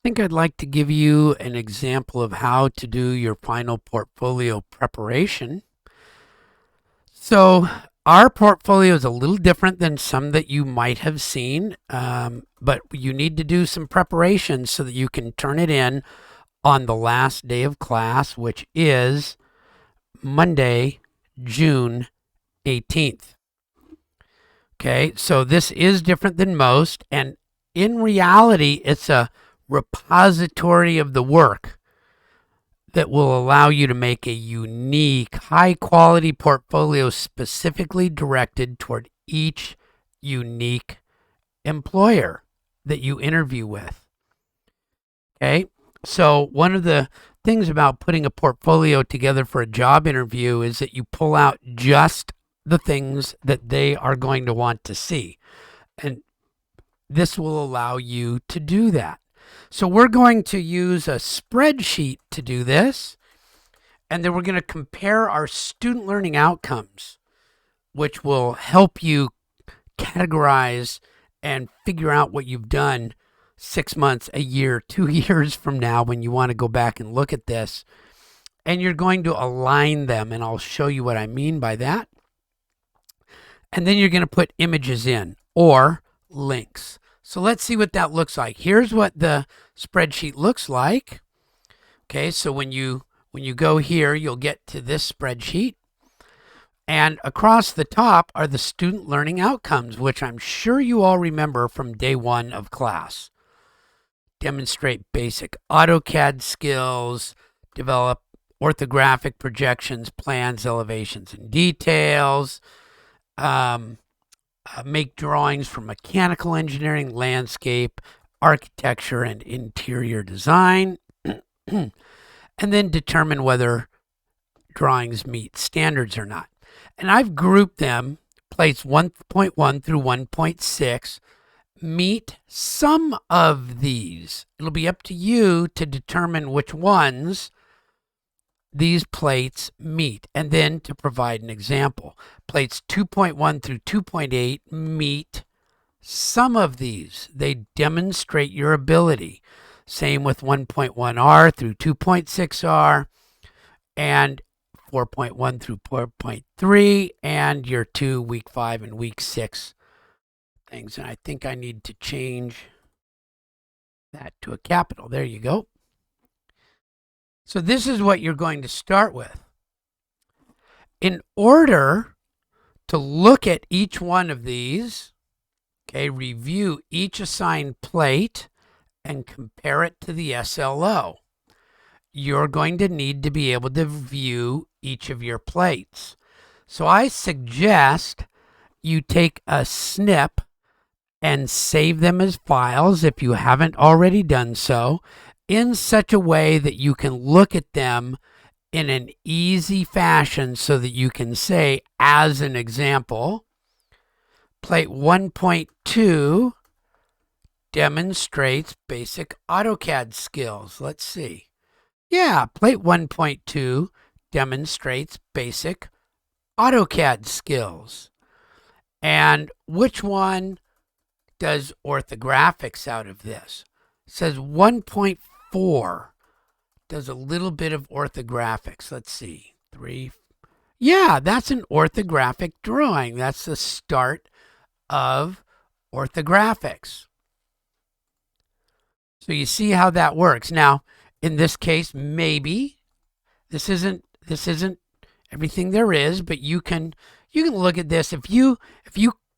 think I'd like to give you an example of how to do your final portfolio preparation. So, our portfolio is a little different than some that you might have seen, but you need to do some preparation so that you can turn it in on the last day of class, which is Monday, June 18th. Okay, so this is different than most, and in reality, it's a repository of the work that will allow you to make a unique, high quality portfolio specifically directed toward each unique employer that you interview with. Okay, so one of the things about putting a portfolio together for a job interview is that you pull out just the things that they are going to want to see. And this will allow you to do that. So we're going to use a spreadsheet to do this, and then we're going to compare our student learning outcomes, which will help you categorize and figure out what you've done 6 months, a year, 2 years from now when you want to go back and look at this. And you're going to align them, and I'll show you what I mean by that. And then you're going to put images in or links. So let's see what that looks like. Here's what the spreadsheet looks like. Okay, so when you go here, you'll get to this spreadsheet. And across the top are the student learning outcomes, which I'm sure you all remember from day one of class. Demonstrate basic AutoCAD skills, develop orthographic projections, plans, elevations, and details, make drawings for mechanical engineering, landscape, architecture, and interior design, and then determine whether drawings meet standards or not. And I've grouped them, plates 1.1 through 1.6, meet some of these. It'll be up to you to determine which ones these plates meet, and then to provide an example. Plates 2.1 through 2.8 meet some of these. They demonstrate your ability. Same with 1.1R through 2.6R, and 4.1 through 4.3, and your 2 week 5 and week 6 things. And I think I need to change that to a capital. There you go. So this is what you're going to start with. In order to look at each one of these, okay, review each assigned plate and compare it to the SLO, you're going to need to be able to view each of your plates. So I suggest you take a snip and save them as files if you haven't already done so, in such a way that you can look at them in an easy fashion so that you can say, as an example, plate 1.2 demonstrates basic AutoCAD skills. Let's see. Yeah, plate 1.2 demonstrates basic AutoCAD skills. And which one does orthographics out of this? It says 1.4 does a little bit of orthographics. Let's see. 3. Yeah, that's an orthographic drawing. That's the start of orthographics. So you see how that works. Now, in this case, maybe this isn't everything there is, but you can look at this. If you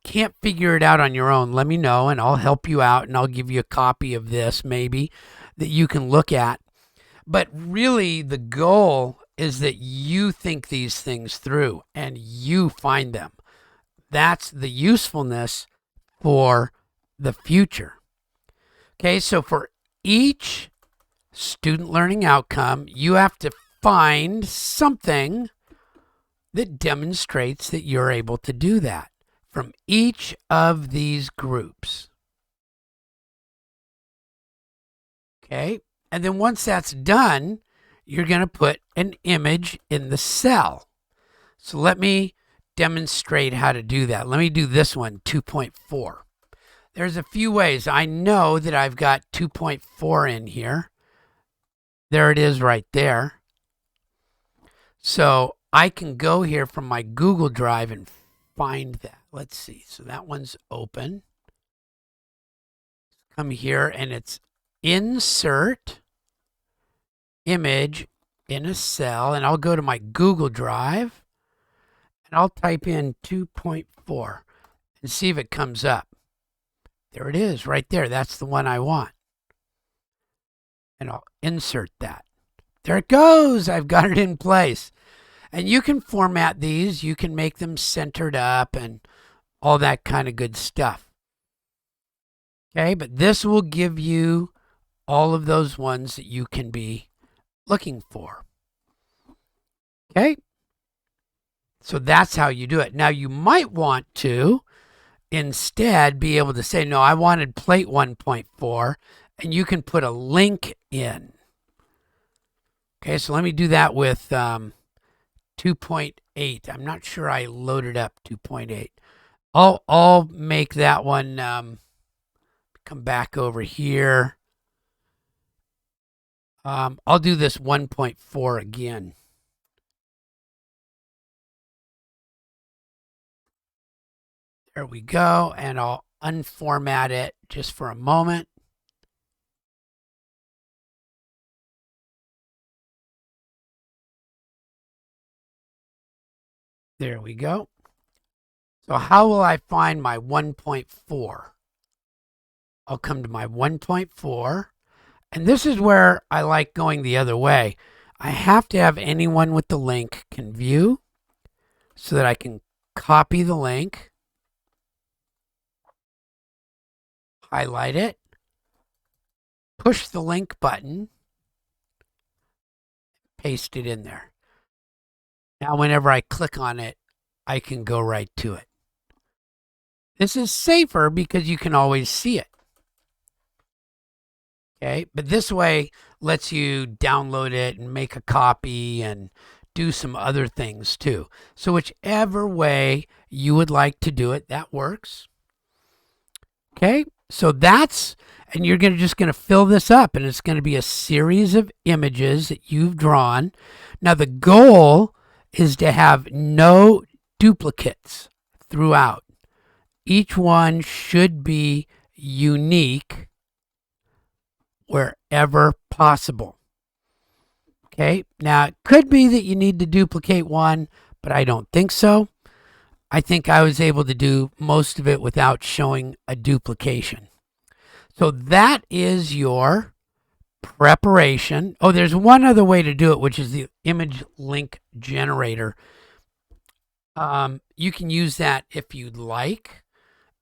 can't figure it out on your own, let me know and I'll help you out, and I'll give you a copy of this maybe that you can look at. But really the goal is that you think these things through and you find them. That's the usefulness for the future. Okay, so for each student learning outcome, you have to find something that demonstrates that you're able to do that from each of these groups. Okay, and then once that's done, you're going to put an image in the cell. So let me demonstrate how to do that. Let me do this one, 2.4. There's a few ways. I know that I've got 2.4 in here. There it is right there. So I can go here from my Google Drive and find that. Let's see. So that one's open. Come here and it's insert image in a cell, and I'll go to my Google Drive and I'll type in 2.4 and see if it comes up. There it is right there. That's the one I want. And I'll insert that. There it goes. I've got it in place. And you can format these. You can make them centered up and all that kind of good stuff. Okay, but this will give you all of those ones that you can be looking for. Okay, so that's how you do it. Now you might want to instead be able to say, no, I wanted plate 1.4, and you can put a link in. Okay, so let me do that with 2.8. I'm not sure I loaded up 2.8. I'll make that one come back over here. I'll do this 1.4 again. There we go, and I'll unformat it just for a moment. There we go. So how will I find my 1.4? I'll come to my 1.4, and this is where I like going the other way. I have to have anyone with the link can view so that I can copy the link, highlight it, push the link button, paste it in there. Now, whenever I click on it, I can go right to it. This is safer because you can always see it. Okay, but this way lets you download it and make a copy and do some other things too. So whichever way you would like to do it, that works. Okay, so that's, and you're just going to fill this up, and it's going to be a series of images that you've drawn. Now the goal is to have no duplicates throughout. Each one should be unique wherever possible. Okay, now it could be that you need to duplicate one, but I don't think so. I think I was able to do most of it without showing a duplication. So that is your preparation. Oh, there's one other way to do it, which is the image link generator. You can use that if you'd like,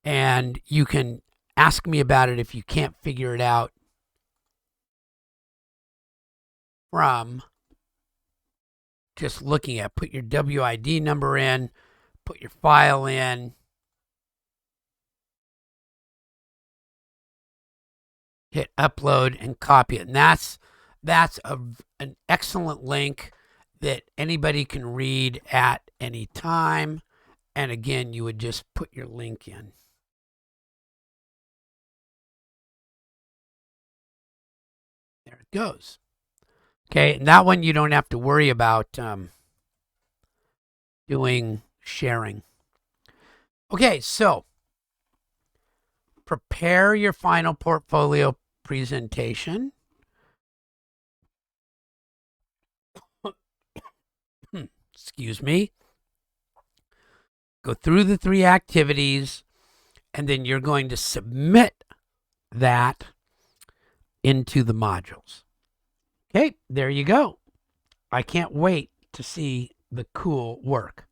and you can ask me about it if you can't figure it out from just looking at. Put your WID number in, put your file in, hit upload and copy it. And that's an excellent link that anybody can read at any time. And again, you would just put your link in. There it goes. Okay, and that one you don't have to worry about doing sharing. Okay, so prepare your final portfolio presentation. Excuse me. Go through the 3 activities, and then you're going to submit that into the modules. Okay, there you go. I can't wait to see the cool work.